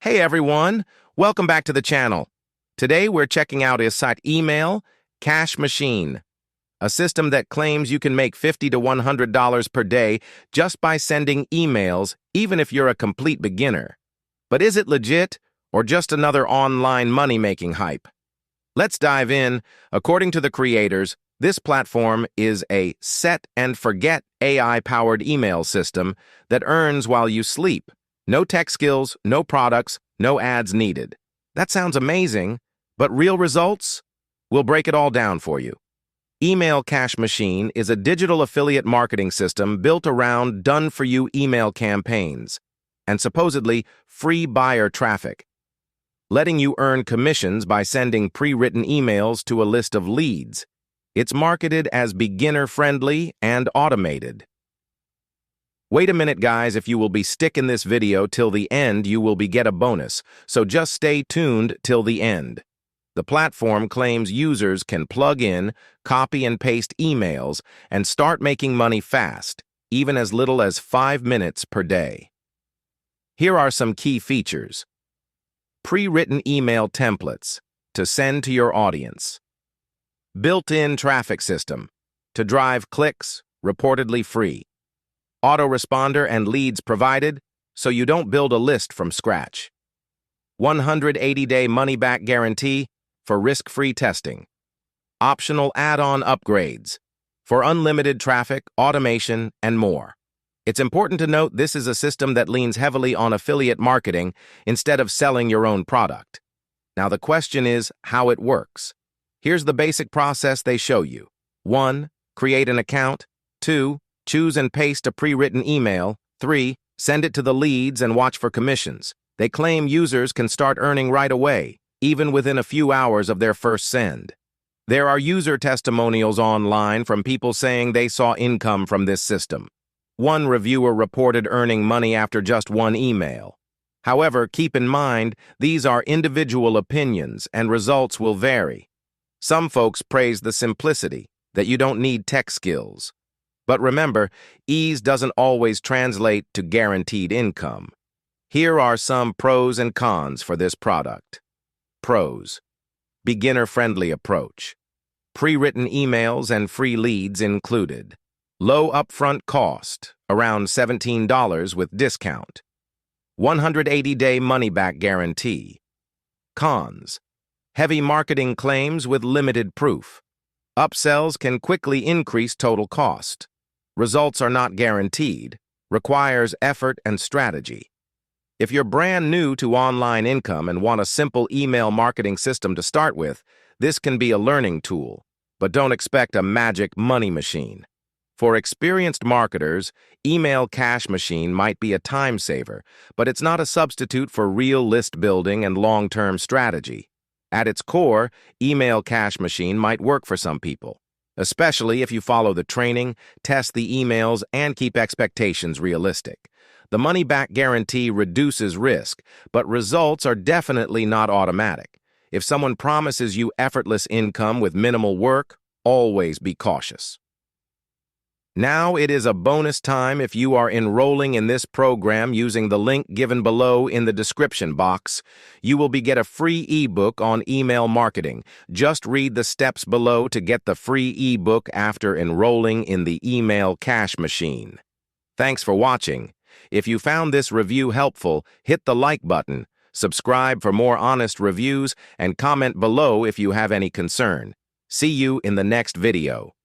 Hey everyone, welcome back to the channel. Today we're checking out site Email Cash Machine, a system that claims you can make $50 to $100 per day just by sending emails, even if you're a complete beginner. But is it legit, or just another online money-making hype? Let's dive in. According to the creators, this platform is a set-and-forget AI-powered email system that earns while you sleep. No tech skills, no products, no ads needed. That sounds amazing, but real results? We'll break it all down for you. Email Cash Machine is a digital affiliate marketing system built around done-for-you email campaigns and supposedly free buyer traffic, letting you earn commissions by sending pre-written emails to a list of leads. It's marketed as beginner-friendly and automated. Wait a minute, guys. If you will be sticking this video till the end, you will get a bonus, so just stay tuned till the end. The platform claims users can plug in, copy and paste emails, and start making money fast, even as little as 5 minutes per day. Here are some key features. Pre-written email templates to send to your audience. Built-in traffic system to drive clicks, reportedly free. Autoresponder and leads provided, so you don't build a list from scratch. 180-day money-back guarantee for risk-free testing. Optional add-on upgrades for unlimited traffic, automation, and more. It's important to note this is a system that leans heavily on affiliate marketing instead of selling your own product. Now the question is how it works. Here's the basic process they show you. 1. Create an account. 2. Choose and paste a pre-written email. 3. Send it to the leads and watch for commissions. They claim users can start earning right away, even within a few hours of their first send. There are user testimonials online from people saying they saw income from this system. One reviewer reported earning money after just one email. However, keep in mind, these are individual opinions and results will vary. Some folks praise the simplicity, that you don't need tech skills. But remember, ease doesn't always translate to guaranteed income. Here are some pros and cons for this product. Pros: beginner-friendly approach. Pre-written emails and free leads included. Low upfront cost, around $17 with discount. 180-day money-back guarantee. Cons: heavy marketing claims with limited proof. Upsells can quickly increase total cost. Results are not guaranteed, requires effort and strategy. If you're brand new to online income and want a simple email marketing system to start with, this can be a learning tool, but don't expect a magic money machine. For experienced marketers, Email Cash Machine might be a time saver, but it's not a substitute for real list building and long-term strategy. At its core, Email Cash Machine might work for some people, especially if you follow the training, test the emails, and keep expectations realistic. The money-back guarantee reduces risk, but results are definitely not automatic. If someone promises you effortless income with minimal work, always be cautious. Now it is a bonus time if you are enrolling in this program using the link given below in the description box. You will get a free ebook on email marketing. Just read the steps below to get the free ebook after enrolling in the Email Cash Machine. Thanks for watching. If you found this review helpful, hit the like button, subscribe for more honest reviews, and comment below if you have any concern. See you in the next video.